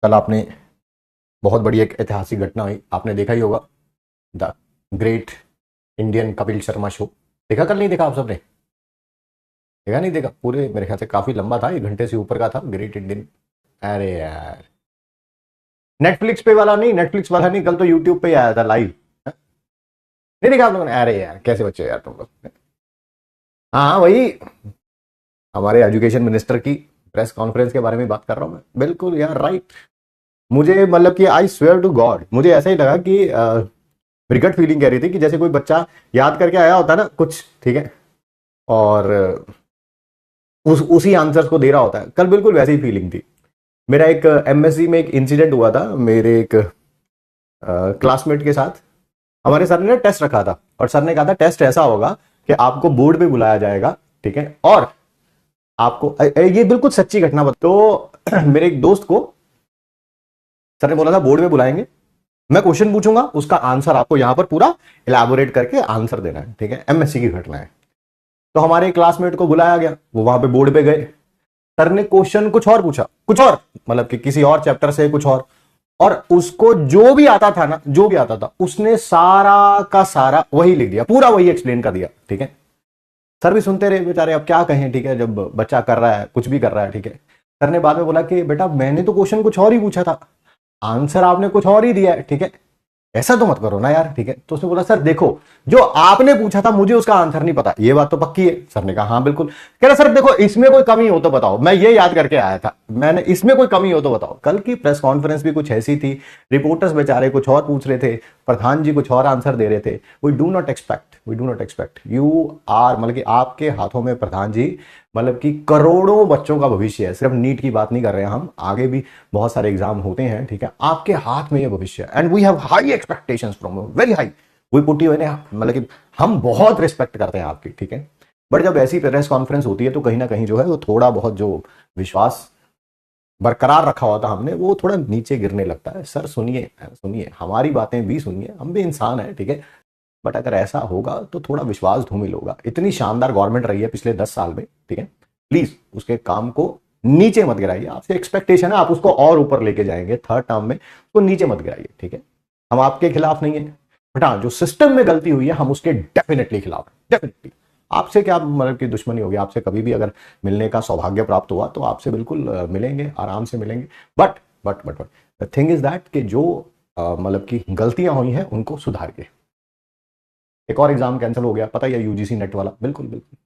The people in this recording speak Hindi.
कल आपने बहुत बड़ी एक ऐतिहासिक घटना हुई, आपने देखा ही होगा, the great Indian Kapil Sharma show. देखा कल? नहीं देखा आप सबने? देखा? नहीं देखा? पूरे मेरे ख्याल से काफी लंबा था, 1 घंटे से ऊपर का था। ग्रेट इंडियन, अरे यार, नेटफ्लिक्स पे वाला नहीं, नेटफ्लिक्स वाला नहीं, कल तो यूट्यूब पे ही आया था लाइव। नहीं देखा आप लोगों ने? अरे यार कैसे बच्चे हो यार तुम लोग। हाँ हाँ, वही हमारे एजुकेशन मिनिस्टर की प्रेस कॉन्फ्रेंस के बारे में बात कर रहा हूँ मैं। बिल्कुल यार, राइट। मुझे मतलब कि आई स्वेयर टू गॉड, मुझे ऐसा ही लगा कि मेरी गट फीलिंग कह रही थी कि जैसे कोई बच्चा याद करके आया होता है ना कुछ, ठीक है, और उसी आंसर्स को दे रहा होता है। कल बिल्कुल वैसी ही फीलिंग थी। मेरा एक एमएससी में एक इंसिडेंट हुआ था मेरे एक क्लासमेट के साथ। हमारे सर ने टेस्ट रखा था और सर ने कहा था टेस्ट ऐसा होगा कि आपको बोर्ड पे बुलाया जाएगा, ठीक है, और आपको ये बिल्कुल सच्ची घटना बता। तो मेरे एक दोस्त को सर ने बोला था बोर्ड पे बुलाएंगे, मैं क्वेश्चन पूछूंगा, उसका आंसर आपको यहां पर पूरा इलेबोरेट करके आंसर देना है, ठीक है, एमएससी की घटना है। तो हमारे क्लासमेट को बुलाया गया, वो वहां पे बोर्ड पे गए। सर ने क्वेश्चन कुछ और पूछा, कुछ और, मतलब कि किसी और चैप्टर से कुछ और उसको जो भी आता था ना, जो भी आता था, उसने सारा का सारा वही लिख दिया, पूरा वही एक्सप्लेन कर दिया, ठीक है। सर भी सुनते रहे बेचारे, अब क्या कहें, ठीक है, जब बच्चा कर रहा है, कुछ भी कर रहा है, ठीक है। सर ने बाद में बोला कि बेटा मैंने तो क्वेश्चन कुछ और ही पूछा था, आंसर आपने कुछ और ही दिया है, ठीक है, ऐसा तो मत करो ना यार, ठीक है। तो उसने बोला सर देखो, जो आपने पूछा था मुझे उसका आंसर नहीं पता, ये बात तो पक्की है। सर ने कहा हाँ बिल्कुल। कह रहा सर देखो, इसमें कोई कमी हो तो बताओ, मैं ये याद करके आया था, मैंने इसमें कोई कमी हो तो बताओ। कल की प्रेस कॉन्फ्रेंस भी कुछ ऐसी थी, रिपोर्टर्स बेचारे कुछ और पूछ रहे थे, प्रधान जी कुछ और आंसर दे रहे थे। We do not expect you are, मतलब कि आपके हाथों में प्रधान जी, मतलब कि करोड़ों बच्चों का भविष्य है। सिर्फ नीट की बात नहीं कर रहे हैं हम, आगे भी बहुत सारे एग्जाम होते हैं, ठीक है, आपके हाथ में ये भविष्य है। And we have high expectations from you, very high. We put you in, मतलब कि हम बहुत रिस्पेक्ट करते हैं आपकी, ठीक है। बट जब ऐसी प्रेस कॉन्फ्रेंस होती है तो कहीं ना कहीं जो है वो थोड़ा बहुत जो विश्वास बरकरार रखा हुआ था हमने, वो थोड़ा नीचे गिरने लगता है। सर सुनिए सुनिए, हमारी बातें भी सुनिए, हम भी इंसान हैं, ठीक है। बट अगर ऐसा होगा तो थोड़ा विश्वास धूमिल होगा। इतनी शानदार गवर्नमेंट रही है पिछले 10 साल में, ठीक है, प्लीज उसके काम को नीचे मत गिराइए। आपसे एक्सपेक्टेशन है आप उसको और ऊपर लेके जाएंगे थर्ड टर्म में, उसको नीचे मत गिराइए, ठीक है। हम आपके खिलाफ नहीं है, बट हाँ जो सिस्टम में गलती हुई है हम उसके डेफिनेटली खिलाफ, डेफिनेटली। आपसे क्या मतलब की दुश्मनी होगी, आपसे कभी भी अगर मिलने का सौभाग्य प्राप्त हुआ तो आपसे बिल्कुल मिलेंगे, आराम से मिलेंगे। But the thing is that कि जो मतलब की गलतियां हुई हैं उनको सुधारिए। एक और एग्जाम कैंसिल हो गया, पता ही है, यूजीसी नेट वाला, बिल्कुल बिल्कुल।